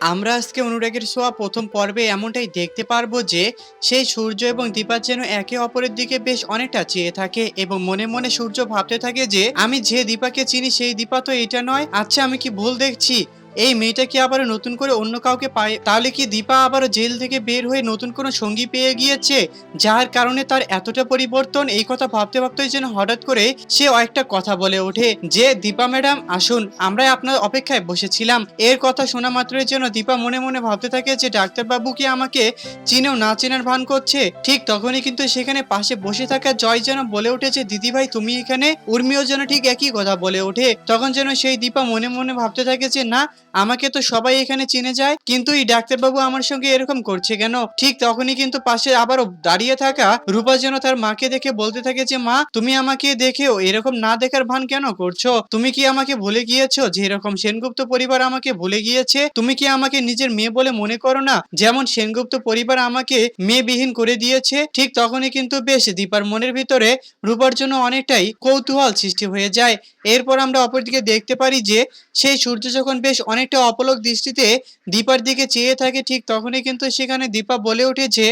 আমরা আজকে অনুরাগের ছোঁয়া প্রথম পর্বে এমনটাই দেখতে পারবো যে সেই সূর্য এবং দীপা যেন একে অপরের দিকে বেশ অনেকটা চেয়ে থাকে এবং মনে মনে সূর্য ভাবতে থাকে যে আমি যে দীপাকে চিনি সেই দীপা তো এটা নয়। আচ্ছা, আমি কি ভুল দেখছি? এই মেয়েটা কি আবার নতুন করে অন্য কাউকে পায়? তাহলে কি দীপা আবার জেল থেকে বের হয়ে নতুন কোনো সঙ্গী পেয়ে গিয়েছে, যার কারণে তার এতটা পরিবর্তন? এই কথা ভাবতে ভাবতেই যেন হঠাৎ করে সে একটা কথা বলে ওঠে যে দীপা ম্যাডাম আসুন, আমরা আপনার অপেক্ষায় বসেছিলাম। এর কথা শোনা মাত্রই যেন দীপা মনে মনে ভাবতে থাকে যে ডাক্তারবাবু কি আমাকে চিনেও না চেনার ভান করছে। ঠিক তখনই কিন্তু সেখানে পাশে বসে থাকা জয় যেন বলে উঠেছে দিদি ভাই তুমি এখানে। উর্মিও যেন ঠিক একই কথা বলে ওঠে। তখন যেন সেই দীপা মনে মনে ভাবতে থাকে যে না, আমাকে তো সবাই এখানে চিনে যায়, কিন্তু এই ডাক্তারবাবু আমার সঙ্গে এরকম করছে কেন? ঠিক তখনই কিন্তু পাশে আবারও দাঁড়িয়ে থাকা রূপা যেন তার মাকে দেখে বলতে থাকে যে মা, তুমি আমাকে দেখেও এরকম না দেখার ভান কেন করছো? তুমি কি আমাকে ভুলে গিয়েছো যে এরকম সেনগুপ্ত পরিবার আমাকে ভুলে গিয়েছে? তুমি কি আমাকে নিজের মেয়ে বলে মনে করো না, যেমন সেনগুপ্ত পরিবার আমাকে মেয়েবিহীন করে দিয়েছে? ঠিক তখনই কিন্তু বেশ দীপার মনের ভিতরে রূপার জন্য অনেকটাই কৌতূহল সৃষ্টি হয়ে যায়। এরপর আমরা অপরদিকে দেখতে পারি যে সেই সূর্য যখন বেশ অনেকটা অপলক দৃষ্টিতে দীপার দিকে চেয়ে থাকে, ঠিক তখনই কিন্তু সেখানে দীপা বলে ওঠে যে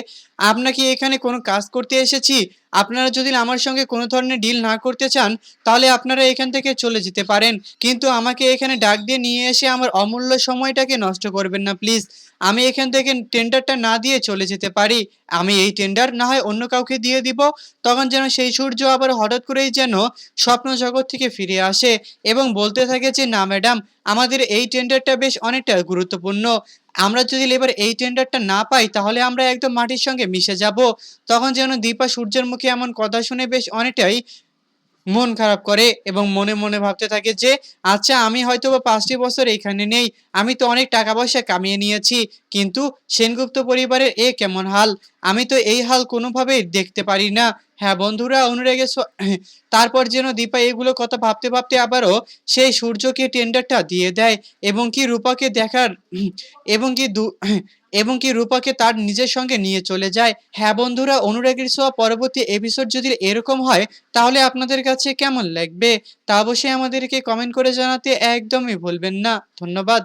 আপনাকে এখানে কোনো কাজ করতে এসেছি। আপনারা যদি আমার সঙ্গে কোনো ধরনের ডিল না করতে চান তাহলে আপনারা এখান থেকে চলে যেতে পারেন, কিন্তু আমাকে এখানে ডাক দিয়ে নিয়ে এসে আমার অমূল্য সময়টাকে নষ্ট করবেন না প্লিজ। আমি এখান থেকে টেন্ডারটা না দিয়ে চলে যেতে পারি। আমি এই টেন্ডার না হয় অন্য কাউকে দিয়ে দিব। তখন যেন সেই সূর্য আবার হঠাৎ করেই যেন স্বপ্ন জগৎ থেকে ফিরে আসে এবং বলতে থাকে যে না ম্যাডাম, আমাদের এই টেন্ডারটা বেশ অনেকটা গুরুত্বপূর্ণ। আমরা যদি এবার এই টেন্ডারটা না পাই তাহলে আমরা একদম মাটির সঙ্গে মিশে যাব। তখন যেন দীপা সূর্যের মুখে এমন কথা শুনে বেশ অনেকটাই মন খারাপ করে এবং মনে মনে ভাবতে থাকে যে আচ্ছা, আমি হয়তো বা 5টি বছর এখানে নেই, আমি তো অনেক টাকা পয়সা কামিয়ে নিয়েছি, কিন্তু সেনগুপ্ত পরিবারের এ কেমন হাল? আমি তো এই হাল কোনোভাবেই দেখতে পারি না। হ্যাঁ বন্ধুরা, অনুরাগে তারপর যেন দীপা এগুলো কথা ভাবতে ভাবতে আবারও সেই সূর্যকে টেন্ডারটা দিয়ে দেয় এবং কি রূপাকে দেখার এবং কি এবং কি রূপাকে তার নিজের সঙ্গে নিয়ে চলে যায়। হ্যাঁ বন্ধুরা, অনুরাগীর ছোঁয়া পরবর্তী এপিসোড যদি এরকম হয় তাহলে আপনাদের কাছে কেমন লাগবে তা অবশ্যই আমাদেরকে কমেন্ট করে জানাতে একদমই ভুলবেন না। ধন্যবাদ।